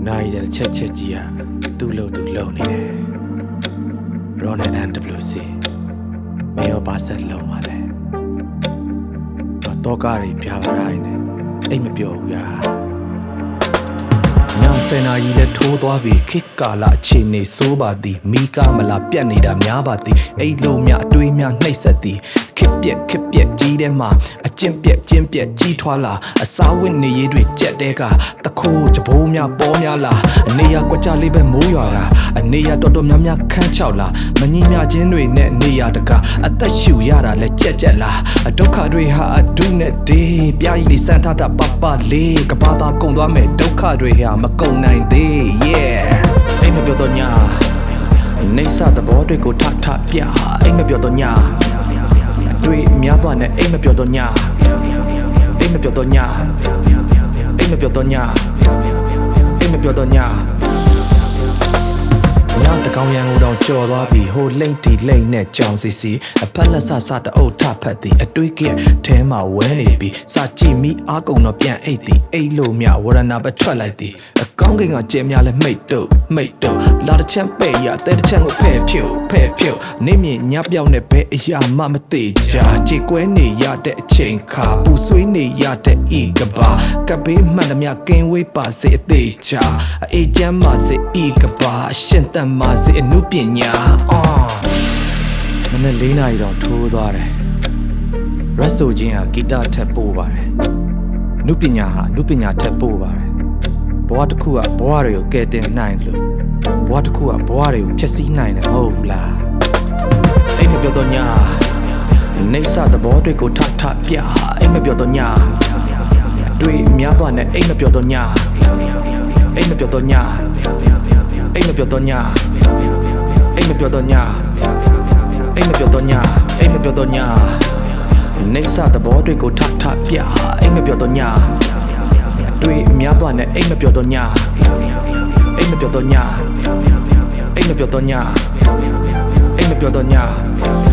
နိုင်တဲ့ချက်ကြီးอ่ะသူ့လို့သူလုံနေတယ် Ronald NWC မင်းရောဘာဆက်လုံပါလဲတော့ကားတွေပြပါတိုင်းနဲ့အိတ်မပြောဘူးရာည10နာရီလဲထိုးသွားပြီခစ်ကာလအခြေအနေစိုးပါသည်မိကမလာပြတ်နေတာများပါသည်အိတ်လုံးများအတွေးများနှိပ်စက်သည်ခစ်ပြက်ကြီးထဲမှာအကျင့်ပြက်ကြီးထွားလာအစားဝတ်နေရေးတွေကြက်တဲကတခိုးချဘိုးများပေါ်များလာအနေရကွက်ကြလေးပဲမိုးရွာတာအနေရတော်များခန်းချောက်လာမငြင်းမြချင်းတွေနဲ့အနေရတကအသက်ရှူရတာလဲကြက်လာဒုက္ခတွေဟာအဒုနဲ့ဒေးပြားကြီးလေးစမ်းထားတာပလေးကဘာသာကုန်သွားမယ်ဒုက္ခတွေဟာမကုန်နိုင်သေး yeah အိမ်မပြောတော့ညာနေဆသဘောတွေကိုထပြအိမ်မပြောတော့ညာတွေ့များသွားနဲ့အိမ်မပြောတော့ညာအိမ်မပြောတော့ညာအိမ်မပြောတော့ညာအိမ်မပြောတော့ညာတကောင်ရန်ကိုတော့ကြော်သွားပြီဟိုလိမ့်တီလိမ့်နဲ့ကြောင်စီစီအဖက်လက်ဆတအုပ်ထဖက်သည်အတွေးကဲထဲမှာဝဲနေပြီစာကြည့်မိအားကုန်တော့ပြန်အိတ်သည်အိတ်လို့မြဝရဏပဲထွက်လိုက်သည်အကောင်းကင်ကကျဲများလဲမိတ်တုတ်လာတစ်ချမ်းပဲ့ရတဲတစ်ချမ်းကိုဖဲ့ဖြုတ်နေမြင့်ညပြောင်းနဲ့ဘဲအရာမှမသိကြကြေကွဲနေရတဲ့အချိန်ခါပူဆွေးနေရတဲ့ဤကဘာကဘေးမှန်သမျှကင်းဝေးပါစေအသေးချာအေချမ်းပါစေဤကဘာရှင်တန်မာစေအနုပညာမနေ့4နာရီတော့ထိုးသွားတယ်ရက်ဆိုချင်းဟာဂီတထက်ပို့ပါတယ်နုပညာဟာနုပညာထက်ပို့ပါတယ်ဘဝတစ်ခုကဘဝတွေကိုကယ်တင်နိုင်တယ်လို့ဘဝတစ်ခုကဘဝတွေကိုဖျက်ဆီးနိုင်တယ်မဟုတ်ဘူးလားအိမ်မပြောတော့ညာနေဆသဘောတွေကိုထပြအိမ်မပြောတော့ညာတွေ့များသွားနဲ့အိမ်မပြောတော့ညာအိမ်မပြောတော့ညာအိမ်မပြောတော့ညာအိမ်မပြောတော့ညာအိမ်မပြောတော့ညာအိမ်မပြောတော့ညာနေဆသဘောတွေကိုထပြအိမ်မပြောတော့ညာတွေ့များသွားနဲ့အိမ်မပြောတော့ညာအိမ်မပြောတော့ညာအိမ်မပြောတော့ညာအိမ်မပြောတော့ညာ